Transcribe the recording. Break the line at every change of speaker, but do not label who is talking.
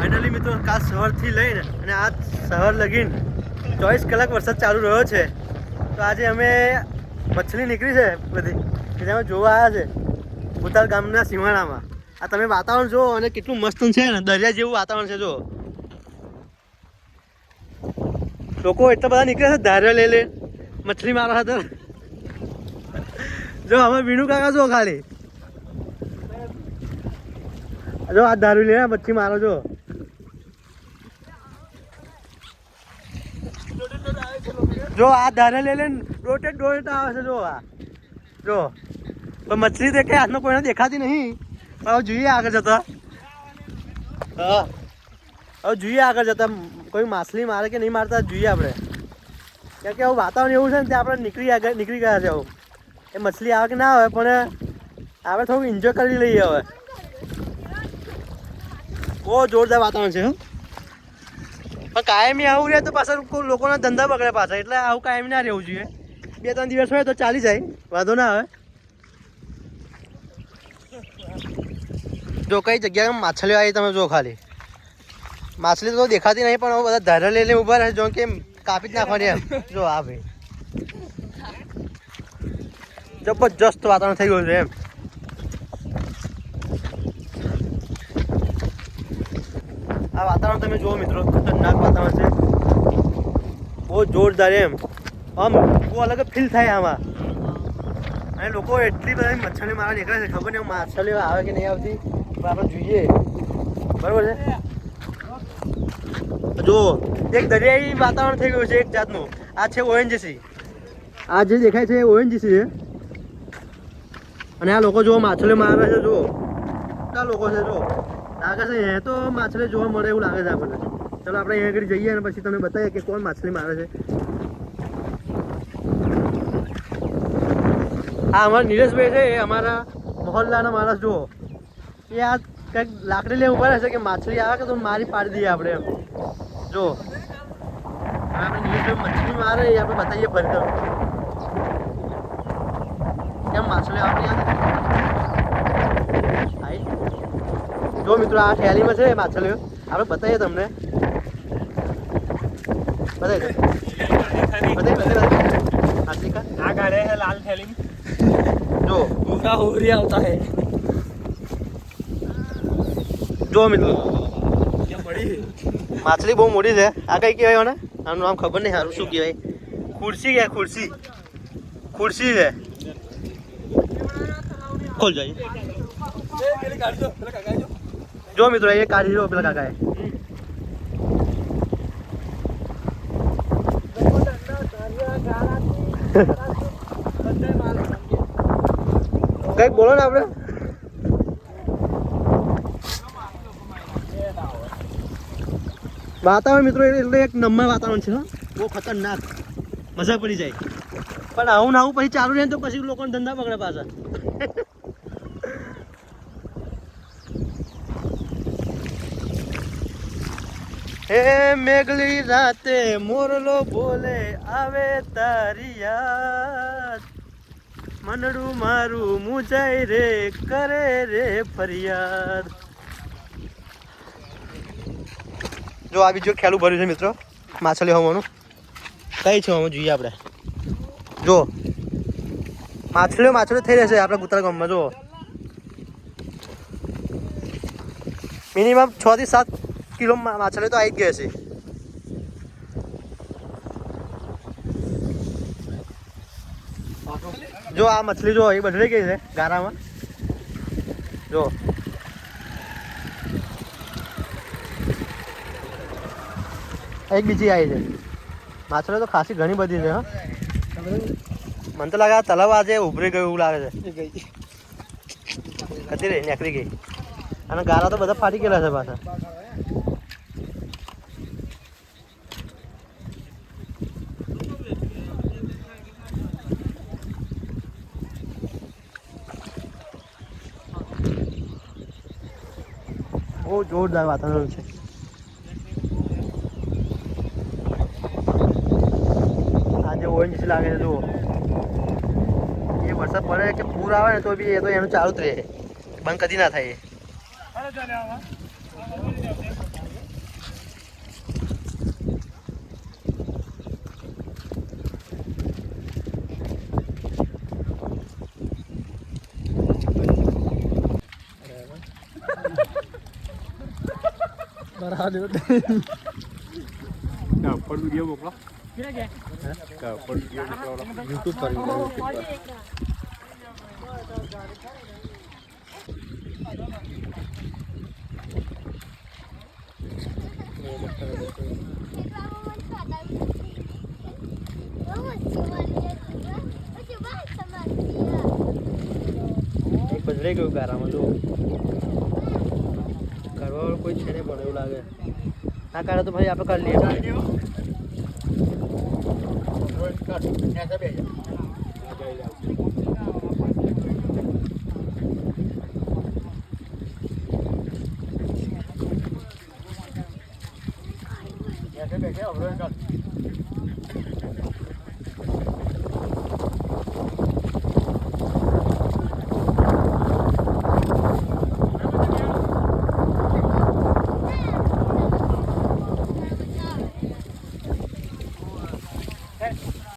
Finally મિત્રો કાલ સવારથી લઈને અને આજ સવાર લગીને 24 કલાક વરસાદ ચાલુ રહ્યો છે. તો આજે અમે મછલી નીકળી છે બધી કે જેમાં જોવા આવ્યા છે ભૂતાલ ગામના સીમાડામાં. આ તમે વાતાવરણ જુઓ અને કેટલું મસ્ત છે ને, દરિયા જેવું વાતાવરણ છે. જો લોકો એટલા બધા નીકળે છે ધાર્યો લઈ લે મછલી મારવા હતા. જો અમે વીણુ કાકા જો ખાલી જો આ ધારું લે મચ્છી મારો. જો આ ધારે લઈ લે ડોટેડ આવે છે. જો આ જો પણ મછલી દેખે હાથમાં કોઈને દેખાતી નહીં. હવે જોઈએ આગળ જતા. હા હવે જોઈએ આગળ જતા કોઈ માછલી મારે કે નહીં મારતા જોઈએ આપણે. કેમ કે આવું વાતાવરણ એવું છે ને ત્યાં આપણે નીકળી ગયા છે. આવું એ મછલી આવે કે ના આવે પણ આપણે થોડુંક એન્જોય કરી લઈએ. હવે બહુ જોરદાર વાતાવરણ છે. પણ કાયમી આવું રહે તો પાછળ લોકોના ધંધા બગડે પાછા. એટલે આવું કાયમી ના રહેવું જોઈએ. 2-3 દિવસ હોય તો ચાલી જાય, વાંધો ના આવે. જો કઈ જગ્યાએ માછલીઓ આવી તમે જો ખાલી. માછલી તો દેખાતી નહીં પણ બધા ધારા લઈને ઊભા રહે. જો કે કાપી જ નાખવાની એમ. જો આ ભાઈ જબરજસ્ત વાતાવરણ થઈ ગયું છે એમ. આ વાતાવરણ તમે જુઓ મિત્રો, ખતરનાક વાતાવરણ છે, બહુ જોરદાર એમ. આમ બહુ અલગ ફીલ થાય આમાં. અને લોકો એટલી બધી મચ્છલી મારવા નીકળે છે, ખબર નહીં માછલીઓ આવે કે નહીં આવતી પણ આપણે જોઈએ. બરાબર છે. જો એક દરિયાઈ વાતાવરણ થઈ ગયું છે એક જાતનું. આ છે ઓએનજીસી. આ જે દેખાય છે એ ઓએનજીસી છે. અને આ લોકો જો માછલીઓ મારે છે. જો કેટલા લોકો છે. જો લાગે છે એ તો માછલી જોવા મળે એવું લાગે છે આપણને. ચલો આપણે અહીંયા આગળ જઈએ અને પછી તમને બતાવીએ કે કોણ માછલી મારે છે. હા અમારા નીલેશભાઈ છે એ અમારા મોહલ્લાના માણસ. જુઓ એ આ કંઈક લાકડી લઈને ઊભા રહેશે કે માછલી આવે કે તો મારી પાડી દઈએ આપણે એમ. જો આપણે નીલેશભાઈ મછલી મારે એ આપણે બતાવીએ ફરી. તો કેમ માછલી આપણી જો મિત્રો આ થેલીમાં છે માછલીઓ. આપણે બતાવીએ તમને. બતાવી माछली का आ गाड़े है लाल थैली में जो पूरा होरिया होता है. जो મિત્રો માછલી બહુ મોટી છે. આ કઈ કહેવાય ને આનું નામ ખબર નહીં. સારું શું કહેવાય? ખુરશી કે ખુરશી ખુરશી છે. ખોલ જાય. જો મિત્રો એ કાઢી લો પેલા કાકાએ. કઈક બોલો ને આપણે. વાતાવરણ મિત્રો એટલે એક નંબર વાતાવરણ છે. બહુ ખતરનાક, મજા પડી જાય. પણ આવું ના આવું પછી ચાલુ રહે તો પછી લોકોને ધંધા પકડે પાછા. હે મેઘલી રાતે મોરલો બોલે આવે તારી યાદ, મનડું મારું મુજાય રે કરે રે ફરિયાદ. જો આ બીજું ખેલું ભર્યું છે મિત્રો માછલી હોવાનું. કઈ છે હોવાનું જોઈએ આપણે. જો માછલીઓ થઈ રહેશે આપણે ગુતરા ગામમાં. જો મિનિમમ 6 થી 7 કિલો માછલીઓ તો આવી જ ગઈ છે. જો આ મછલી જો એ બદલાઈ ગઈ છે ગારામાં. જો એક બીજી આવી છે. માછલીઓ તો ખાસી ઘણી બધી છે. હા મને તો લાગે આ તલાવ આજે ઉભરી ગયું એવું લાગે છે. કતી રહી નીકળી ગઈ. અને ગારા તો બધા ફાટી ગયેલા છે પાછા. બહુ જોરદાર વાતાવરણ છે. આજે ઓરેન્જ લાગે છે. જુઓ એ વરસાદ પડે કે પૂર આવે ને તો બી એ તો એનું ચાલુ જ રહે, બંધ કદી ના થાય.
ઉપર વિડીયો મોકલો ઉપર વિડીયો મોકલો યુટ્યુબ પર
એક બજરે ગયું ગારામાં જો કરવા કોઈ છે નહીં પણ એવું લાગે આ કાઢે તો ભાઈ આપણે કરી લઈએ
બેઠે બેઠે